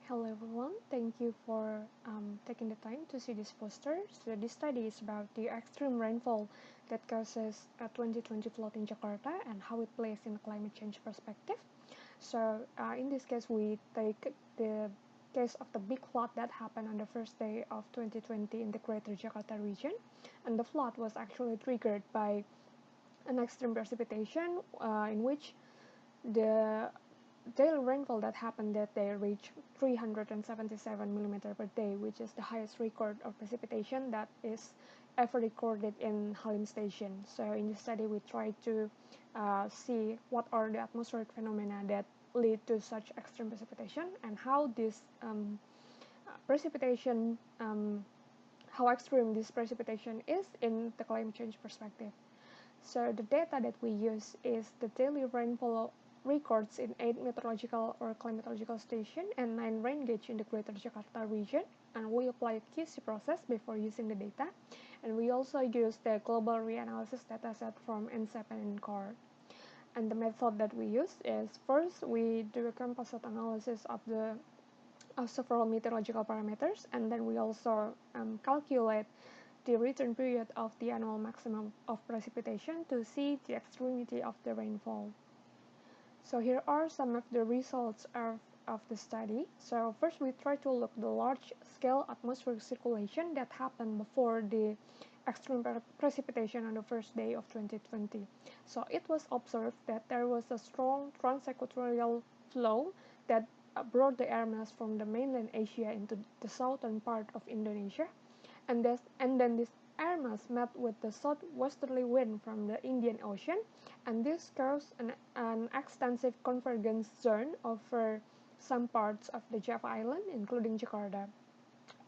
Hello everyone, thank you for taking the time to see this poster. So this study is about the extreme rainfall that causes a 2020 flood in Jakarta and how it plays in climate change perspective. So in this case we take the case of the big flood that happened on the first day of 2020 in the greater Jakarta region, and the flood was actually triggered by an extreme precipitation in which the daily rainfall that happened that day reached 377 millimeter per day, which is the highest record of precipitation that is ever recorded in Halim Station. So in this study, we tried to see what are the atmospheric phenomena that lead to such extreme precipitation and how this precipitation, how extreme this precipitation is in the climate change perspective. So the data that we use is the daily rainfall records in 8 meteorological or climatological stations and 9 rain gauge in the greater Jakarta region, and we apply a QC process before using the data, and we also use the global reanalysis dataset from N7 and CORE. And the method that we use is, first we do a composite analysis of several meteorological parameters, and then we also calculate the return period of the annual maximum of precipitation to see the extremity of the rainfall. So here are some of the results of the study. So first we try to look the large-scale atmospheric circulation that happened before the extreme precipitation on the first day of 2020. So it was observed that there was a strong transequatorial flow that brought the air mass from the mainland Asia into the southern part of Indonesia, and then this air mass met with the southwesterly wind from the Indian Ocean, and this caused an extensive convergence zone over some parts of the Java Island, including Jakarta.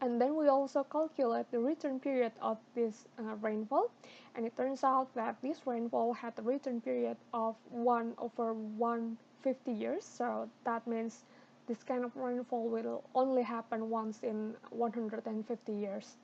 And then we also calculate the return period of this rainfall, and it turns out that this rainfall had a return period of 1/150 years, so that means this kind of rainfall will only happen once in 150 years.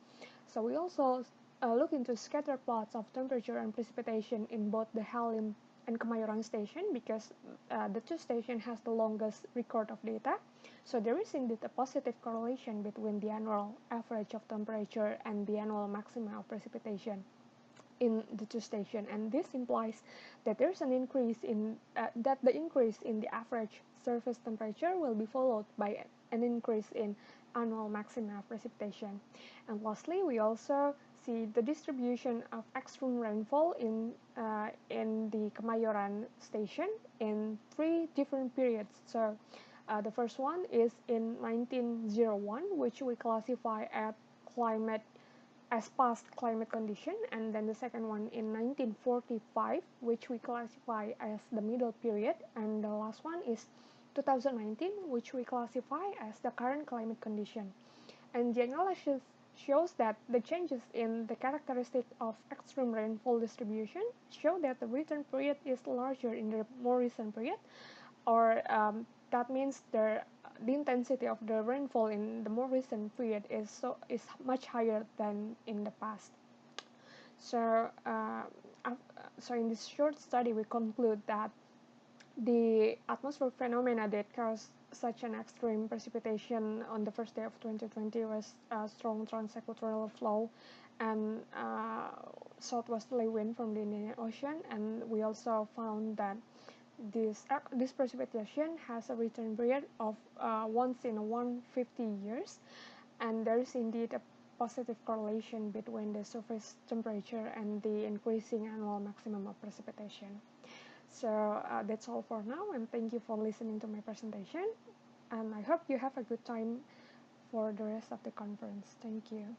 So we also look into scatter plots of temperature and precipitation in both the Halim and Kemayoran station, because the two stations has the longest record of data. So there is indeed a positive correlation between the annual average of temperature and the annual maximum of precipitation in the two stations, and this implies that there's an increase in that the increase in the average surface temperature will be followed by an increase in annual maximum of precipitation. And lastly, we also see the distribution of extreme rainfall in the Kemayoran station in 3 different periods. So the first one is in 1901, which we classify as past climate condition, and then the second one in 1945, which we classify as the middle period, and the last one is 2019, which we classify as the current climate condition. And the analysis shows that the changes in the characteristic of extreme rainfall distribution show that the return period is larger in the more recent period, or that means the intensity of the rainfall in the more recent period is much higher than in the past. So in this short study, we conclude that the atmospheric phenomena that caused such an extreme precipitation on the first day of 2020 was a strong transequatorial flow and southwesterly wind from the Indian Ocean, and we also found that this precipitation has a return period of once in 150 years, and there is indeed a positive correlation between the surface temperature and the increasing annual maximum of precipitation. So that's all for now, and thank you for listening to my presentation, and I hope you have a good time for the rest of the conference. Thank you.